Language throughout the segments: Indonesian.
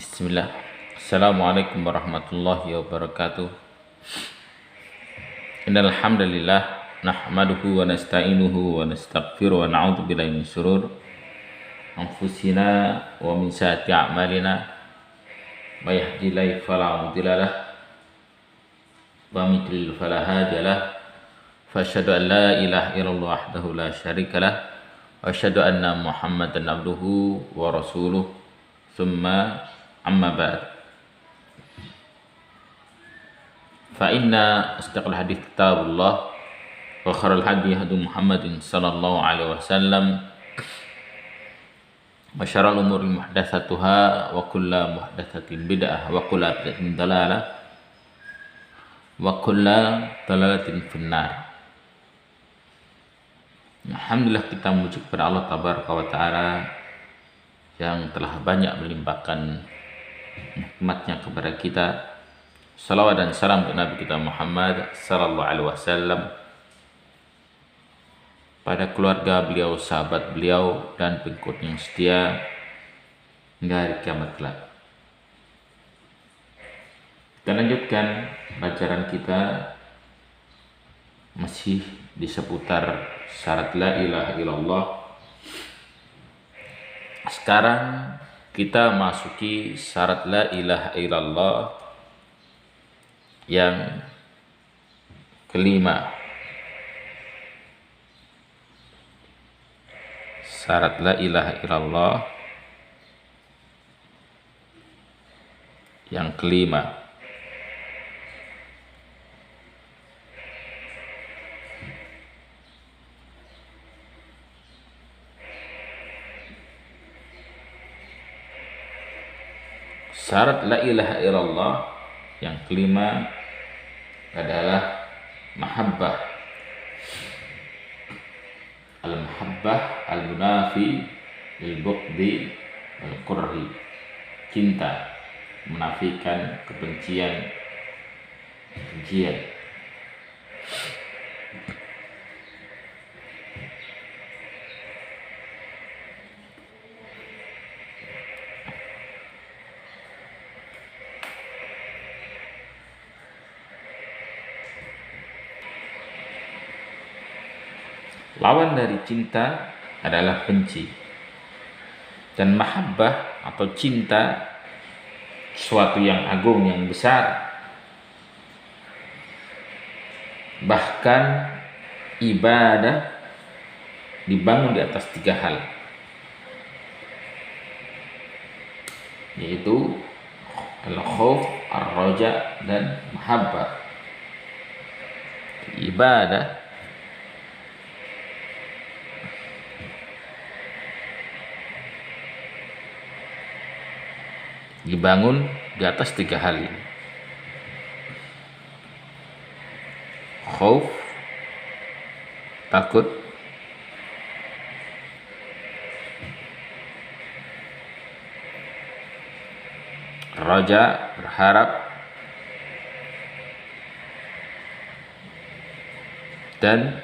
Bismillah. Assalamualaikum warahmatullahi wabarakatuh. Innal hamdalillah nahmaduhu wa nasta'inuhu wa nastaghfiruh wa na'udzu billahi min syurur anfusina wa min sayyiati a'malina. May yahdihillahu fala mudilla lahu wa may yudlil fala hadiya lahu. Fa asyhadu an la ilaha illallah wahdahu la syarika lahu wa asyhadu anna Muhammadan abduhu wa rasuluh. Tsumma amma ba'd. Fa inna asdaqal hadits kitabullah wa khairal hadi hadi Muhammadin sallallahu alaihi wasallam wa syarrul umuri muhdatsatuha wa kullu muhdatsatin bid'ah wa kullu bid'atin dalalah wa kullu dalalatin finnar. Alhamdulillah, kita memuji kepada Allah tabaraka wa taala yang telah banyak melimpahkan nikmatnya kepada kita. Salawat dan salam untuk Nabi kita Muhammad sallallahu alaihi wasallam, pada keluarga beliau, sahabat beliau, dan pengikut yang setia hingga hari kiamat kelak. Kita lanjutkan pelajaran kita masih di seputar syarat la ilaha illallah. Sekarang kita masuki syarat la ilaha illallah yang kelima. Syarat la ilaha illallah yang kelima. Syarat la ilaha illallah yang kelima adalah mahabbah. Al-mahabbah al-munafi lil-bughdi wal-kurhi. Cinta menafikan kebencian. Lawan dari cinta adalah benci. Dan mahabbah atau cinta sesuatu yang agung, yang besar. Bahkan ibadah dibangun di atas tiga hal, yaitu al-khauf, ar-raja, dan mahabbah. Ibadah dibangun di atas tiga hal ini. Khauf, takut. Raja, berharap. Dan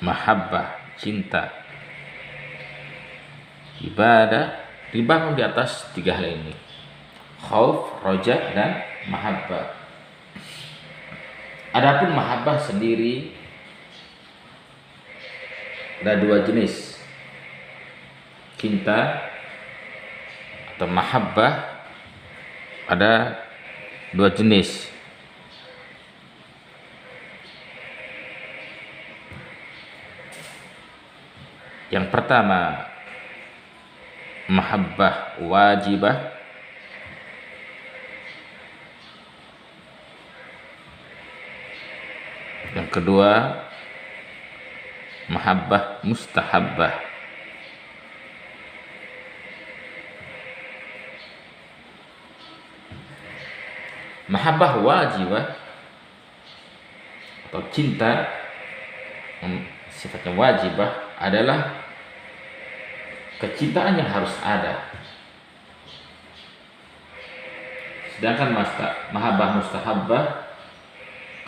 mahabbah, cinta. Ibadah dibangun di atas tiga hal ini: khauf, roja, dan mahabbah. Adapun mahabbah sendiri ada dua jenis. Cinta atau mahabbah ada dua jenis. Yang pertama, mahabbah wajibah. Yang kedua, mahabbah mustahabbah. Mahabbah wajibah atau cinta sifatnya wajibah adalah kecintaan yang harus ada. Sedangkan mahabbah mustahabbah,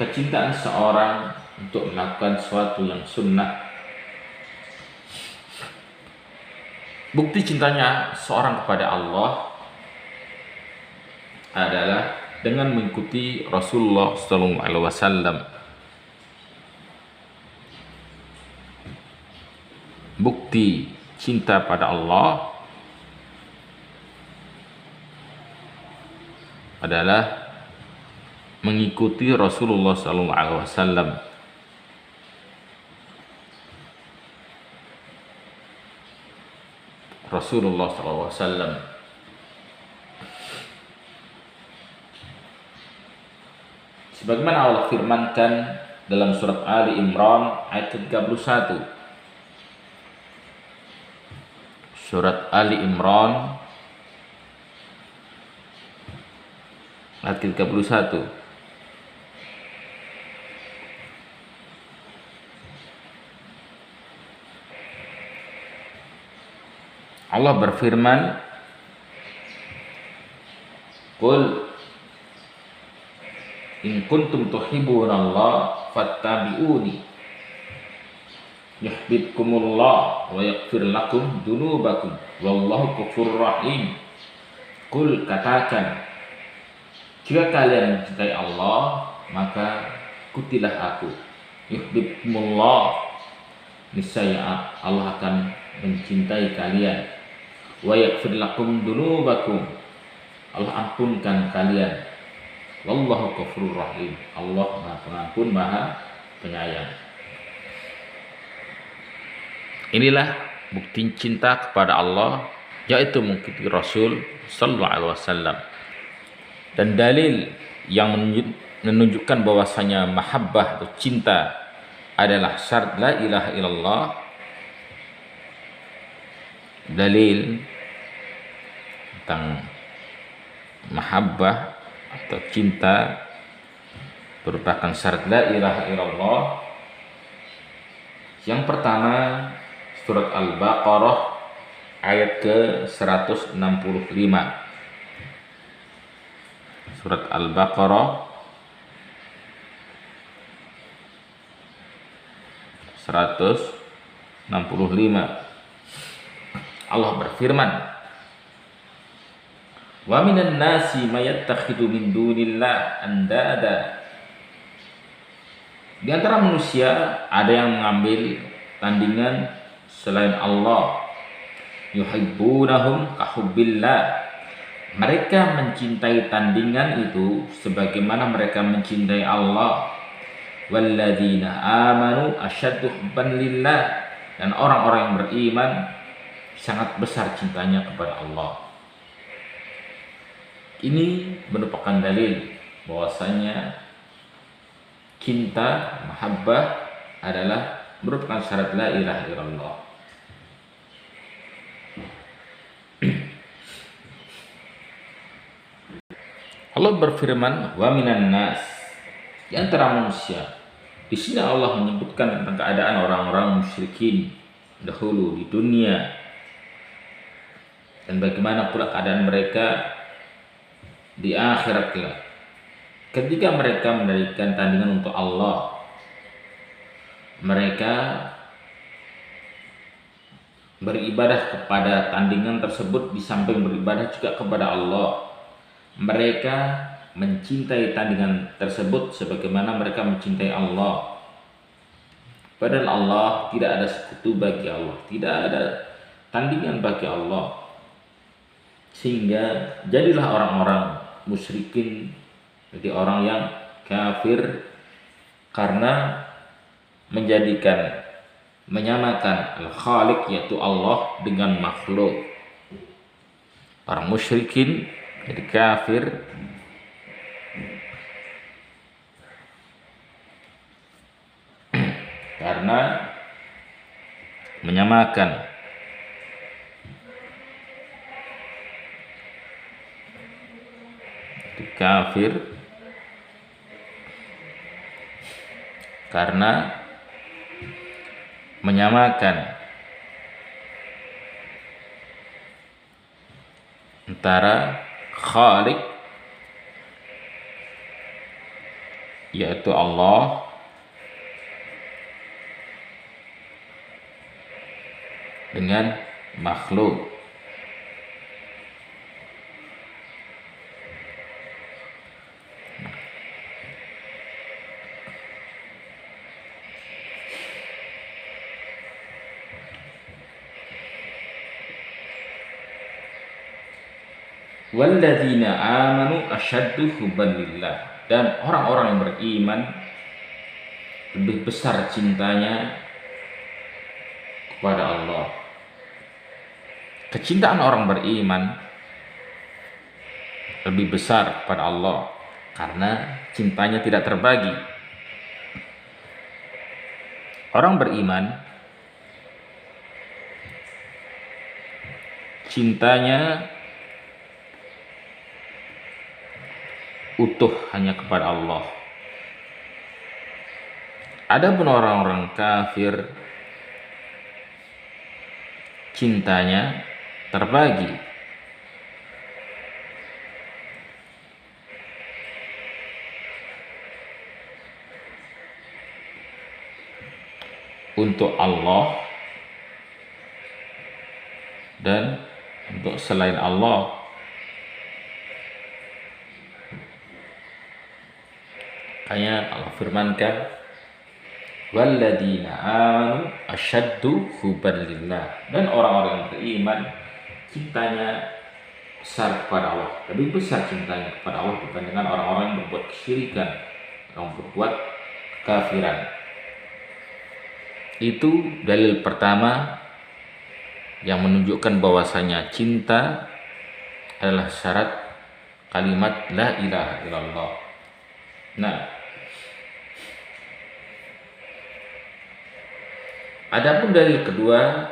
kecintaan seorang untuk melakukan sesuatu yang sunnah. Bukti cintanya seorang kepada Allah adalah dengan mengikuti Rasulullah sallallahu alaihi wasallam. Bukti cinta pada Allah adalah mengikuti Rasulullah sallallahu alaihi wasallam. Rasulullah sallallahu alaihi wasallam sebagaimana Allah firmankan dalam surat Ali Imran ayat 31. Surat Ali Imran ayat 31. Allah berfirman, "Qul in kuntum tuhibbunallah fattabi'uni yuhibbukumullah wa yaghfir lakum dzunubakum wallahu ghafurur rahim." Qul, katakan, jika kalian mencintai Allah, maka ikutilah aku. Yuhibbukumullah, niscaya Allah akan mencintai kalian. Wa yaghfir lakum dzunubakum, Allah ampunkan kalian. Wallahu ghafurur rahim, Allah Maha Pengampun, Maha Penyayang. Inilah bukti cinta kepada Allah, yaitu mengikuti Rasul sallallahu alaihi wasallam. Dan dalil yang menunjukkan bahwasanya mahabbah atau cinta adalah syarat la ilaha illallah. Dalil tentang mahabbah atau cinta merupakan syarat la ilaha illallah. Yang pertama, surat Al-Baqarah ayat ke-165. Surat Al-Baqarah 165. Allah berfirman, "Wa minan nasi may yattakhidhu min dunillah andada." Di antara manusia ada yang mengambil tandingan selain Allah. Yuhibbunahum kahubbillah. Mereka mencintai tandingan itu sebagaimana mereka mencintai Allah. Walladzina amanu asyaddu hubban lillah. Dan orang-orang yang beriman sangat besar cintanya kepada Allah. Ini merupakan dalil bahwasanya cinta, mahabbah adalah merupakan syarat la ilaha illallah. Allah berfirman, "Wa minan nas", di antara manusia. Di sini Allah menyebutkan tentang keadaan orang-orang musyrikin dahulu di dunia, dan bagaimana pula keadaan mereka di akhirat kelak. Ketika mereka mendirikan tandingan untuk Allah, mereka beribadah kepada tandingan tersebut di samping beribadah juga kepada Allah. Mereka mencintai tandingan tersebut sebagaimana mereka mencintai Allah. Padahal Allah tidak ada sekutu bagi Allah, tidak ada tandingan bagi Allah. Sehingga jadilah orang-orang musyrikin, jadi orang yang kafir karena menyamakan Al-Khaliq yaitu Allah dengan makhluk. Orang musyrikin jadi kafir karena menyamakan kafir karena menyamakan antara Khaliq yaitu Allah dengan makhluk. Walladzina amanu asyaddu hubban lillah, dan orang-orang yang beriman lebih besar cintanya kepada Allah. Kecintaan orang beriman lebih besar kepada Allah karena cintanya tidak terbagi. Orang beriman cintanya utuh hanya kepada Allah. Adapun orang-orang kafir cintanya terbagi. Untuk Allah dan untuk selain Allah. Makanya Allah firmankan, walladzina amanu asyaddu hubban lillah, dan orang-orang yang beriman cintanya besar kepada Allah, lebih besar cintanya kepada Allah dibandingkan orang-orang yang berbuat kesyirikan, yang berbuat kafiran. Itu dalil pertama yang menunjukkan bahwasanya cinta adalah syarat kalimat la ilaha illallah. Nah, adapun dalil kedua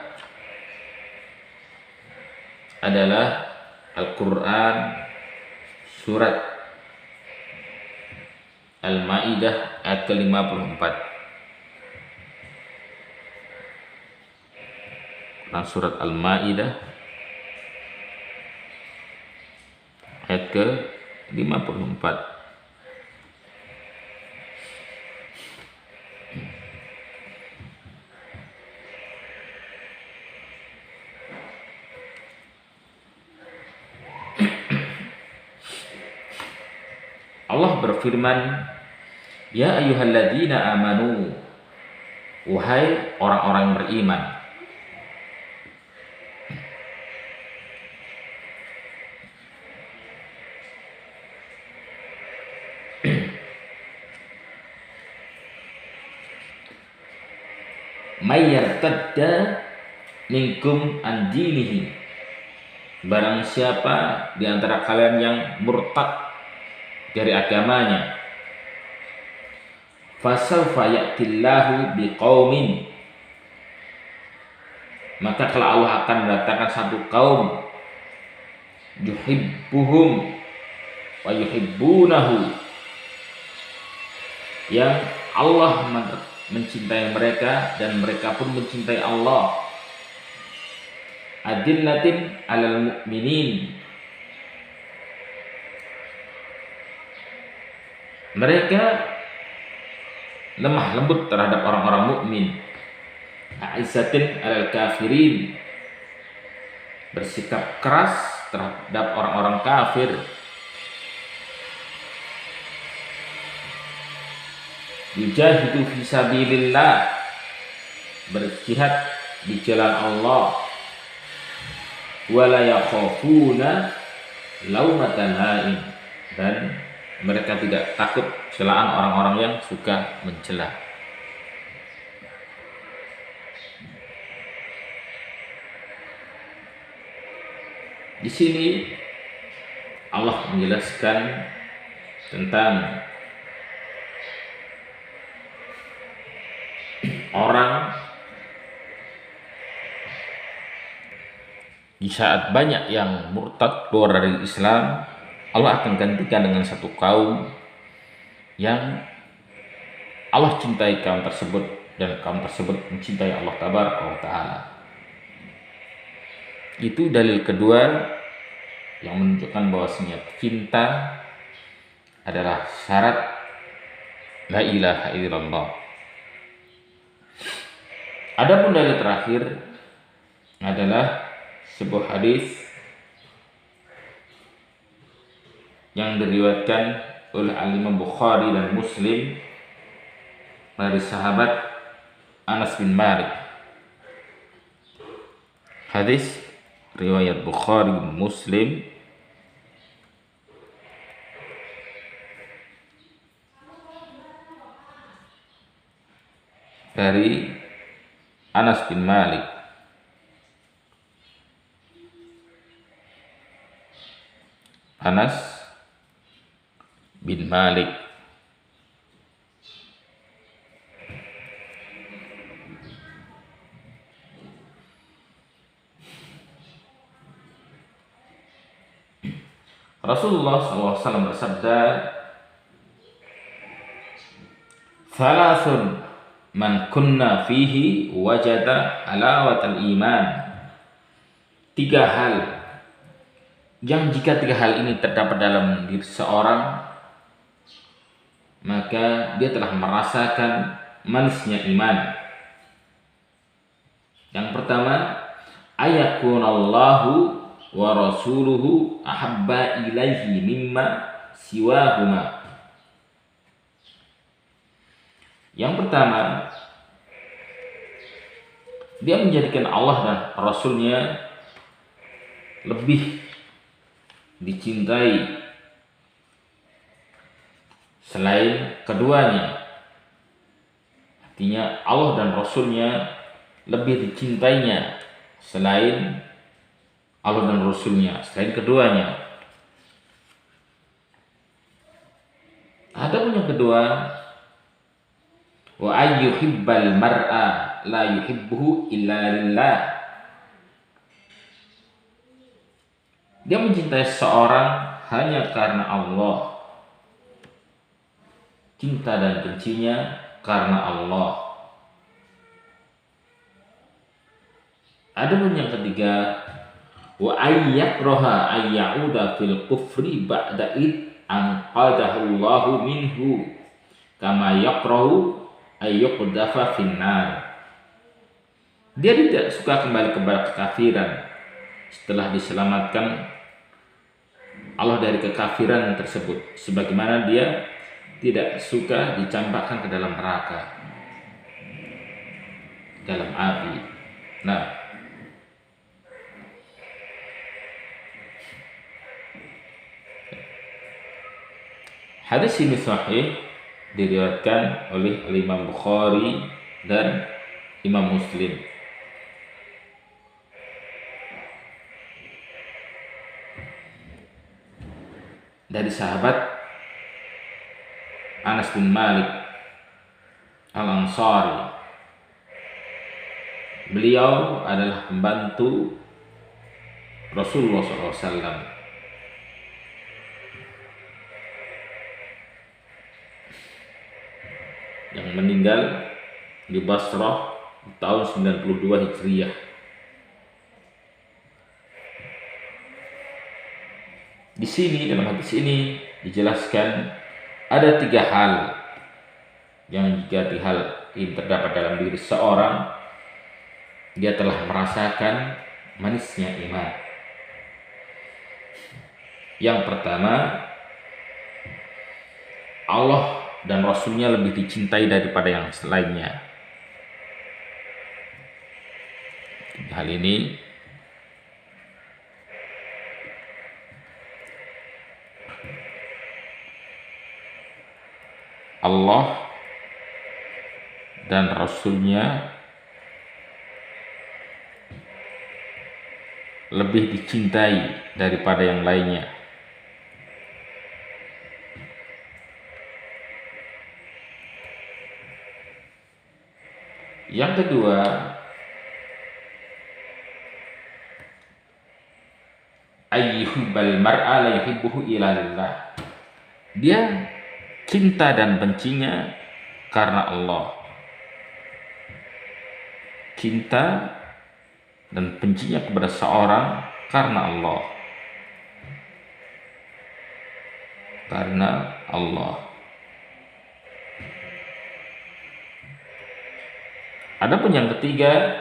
adalah Al-Quran surat Al-Ma'idah ayat ke-54. Surat Al-Ma'idah ayat ke-54. Allah berfirman, ya ayyuhalladzina amanu, wahai orang-orang yang beriman, may yartadda minkum an dinihi, barang siapa di antara kalian yang murtad dari agamanya, fasawfa ya'tillahu biqaumin, maka kalau Allah akan mendatangkan satu kaum, yuhibbuhum wa yuhibbunahu, yang Allah mencintai mereka dan mereka pun mencintai Allah. Adillatin 'alal mu'minin, mereka lemah lembut terhadap orang-orang mukmin. Aizzatin 'alal kafirin, bersikap keras terhadap orang-orang kafir. Yujahidu fi sabilillah, berjihad di jalan Allah. Wala yakhafuna laumatan laim, dan mereka tidak takut celaan orang-orang yang suka mencela. Di sini Allah menjelaskan tentang orang di saat banyak yang murtad keluar dari Islam, Allah akan gantikan dengan satu kaum yang Allah cintai kaum tersebut dan kaum tersebut mencintai Allah Tabaraka wa Ta'ala. Itu dalil kedua yang menunjukkan bahwasanya cinta adalah syarat la ilaha illallah. Adapun dalil terakhir adalah sebuah hadis yang diriwayatkan oleh Imam Bukhari dan Muslim dari sahabat Anas bin Malik. Hadis riwayat Bukhari dan Muslim dari Anas bin Malik. Anas bin Malik Rasulullah SAW bersabda, "Thalathun man kunna fihi wajada halawatal iman." 3 hal yang jika 3 hal ini terdapat dalam diri seorang, maka dia telah merasakan manisnya iman. Yang pertama, ayakunallahu wa rasuluhu ahabba ilaihi mimma siwahuma. Yang pertama, dia menjadikan Allah dan Rasulnya lebih dicintai selain keduanya. Artinya Allah dan Rasulnya lebih dicintainya selain Allah dan Rasulnya, selain keduanya. Adapun yang kedua, wa ayyuhibbal mar'a la yuhibbuhu illa lillah. Dia mencintai seseorang hanya karena Allah. Cinta dan bencinya karena Allah. Adapun yang ketiga, wa ayyakraha ayyauda fil kufri ba'da id anqadahu Allahu minhu kama yakrahu ayyuqdafa finnar. Dia tidak suka kembali kepada kekafiran setelah diselamatkan Allah dari kekafiran tersebut, sebagaimana dia tidak suka dicampakkan ke dalam neraka, dalam api. Nah, hadis ini sahih diriwayatkan oleh Imam Bukhari dan Imam Muslim. Dari sahabat Anas bin Malik Al-Ansari. Beliau adalah pembantu Rasulullah SAW yang meninggal di Basrah tahun 92 Hijriah. Di sini, dalam hadis ini dijelaskan ada 3 hal yang jika hal ini terdapat dalam diri seorang, dia telah merasakan manisnya iman. Yang pertama, Allah dan Rasulnya lebih dicintai daripada yang lainnya. Hal ini Allah dan Rasulnya lebih dicintai daripada yang lainnya. Yang kedua, ayyuhibbal mar'a la yuhibbuhu illa lillah. Dia cinta dan bencinya karena Allah. Cinta dan bencinya kepada seorang karena Allah. Karena Allah. Adapun yang ketiga,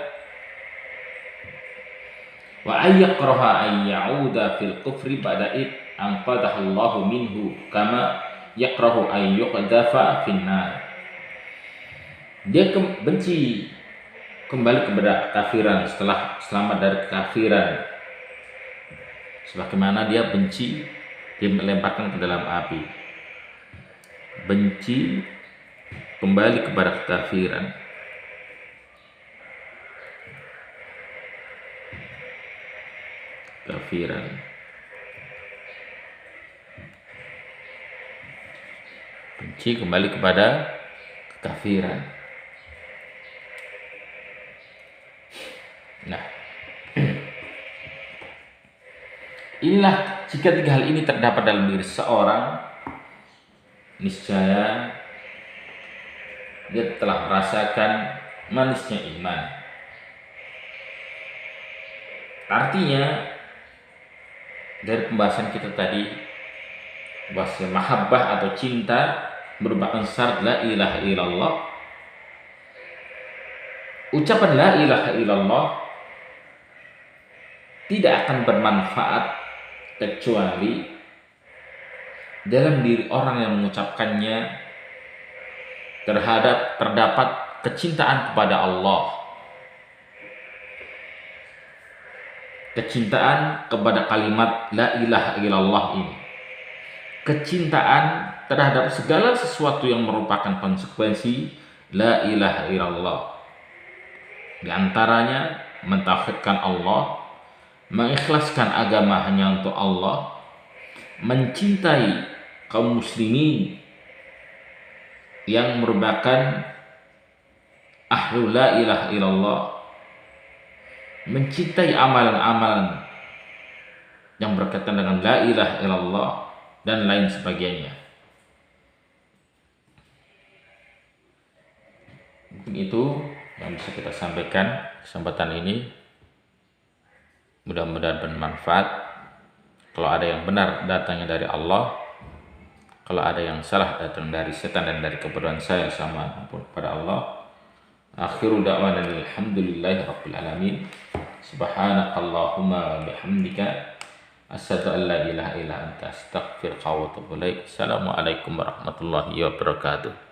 wa ayyakraha ayyauda fil kufri ba'da id anqadahu Allahu minhu kama yakrahu ayyuqdafa finnar. Dia benci kembali kepada kekafiran setelah selamat dari kekafiran, sebagaimana dia benci dilemparkan ke dalam api. Benci kembali kepada kekafiran kafiran. Benci kembali kepada kekafiran. Nah, inilah jika tiga hal ini terdapat dalam diri seorang, niscaya dia telah merasakan manisnya iman. Artinya dari pembahasan kita tadi, bahwa mahabbah atau cinta merupakan syarat la ilaha illallah. Ucapan la ilaha illallah tidak akan bermanfaat kecuali dalam diri orang yang mengucapkannya terdapat kecintaan kepada Allah, kecintaan kepada kalimat la ilaha illallah ini, kecintaan terhadap segala sesuatu yang merupakan konsekuensi la ilaha illallah. Di antaranya mentauhidkan Allah, mengikhlaskan agama hanya untuk Allah, mencintai kaum muslimin yang merupakan ahlu la ilaha illallah, mencintai amalan-amalan yang berkaitan dengan la ilaha illallah dan lain sebagainya. Mungkin itu yang bisa kita sampaikan kesempatan ini. Mudah-mudahan bermanfaat. Kalau ada yang benar datangnya dari Allah, kalau ada yang salah datang dari setan dan dari kebodohan saya, sama kepada Allah. Akhiru da'wana alhamdulillahi rabbil alamin. Subhanakallahumma wa bihamdika asyhadu an la ilaha illa anta astaghfiruka wa atubu ilaik. Assalamualaikum warahmatullahi wabarakatuh.